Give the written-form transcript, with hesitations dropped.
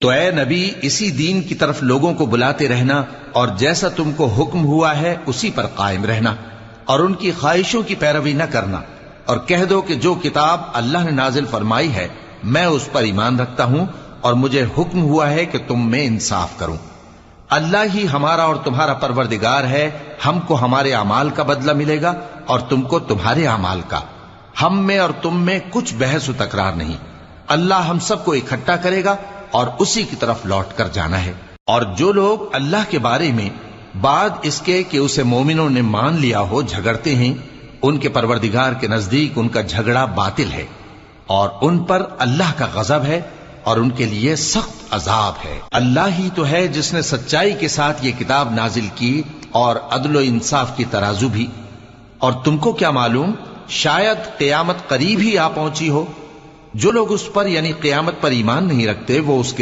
تو اے نبی اسی دین کی طرف لوگوں کو بلاتے رہنا اور جیسا تم کو حکم ہوا ہے اسی پر قائم رہنا اور ان کی خواہشوں کی پیروی نہ کرنا، اور کہہ دو کہ جو کتاب اللہ نے نازل فرمائی ہے میں اس پر ایمان رکھتا ہوں اور مجھے حکم ہوا ہے کہ تم میں انصاف کروں۔ اللہ ہی ہمارا اور تمہارا پروردگار ہے، ہم کو ہمارے اعمال کا بدلہ ملے گا اور تم کو تمہارے اعمال کا، ہم میں اور تم میں کچھ بحث و تکرار نہیں۔ اللہ ہم سب کو اکٹھا کرے گا اور اسی کی طرف لوٹ کر جانا ہے۔ اور جو لوگ اللہ کے بارے میں بعد اس کے کہ اسے مومنوں نے مان لیا ہو جھگڑتے ہیں، ان کے پروردگار کے نزدیک ان کا جھگڑا باطل ہے اور ان پر اللہ کا غضب ہے اور ان کے لیے سخت عذاب ہے۔ اللہ ہی تو ہے جس نے سچائی کے ساتھ یہ کتاب نازل کی اور عدل و انصاف کی ترازو بھی، اور تم کو کیا معلوم شاید قیامت قریب ہی آ پہنچی ہو۔ جو لوگ اس پر یعنی قیامت پر ایمان نہیں رکھتے وہ اس کے لیے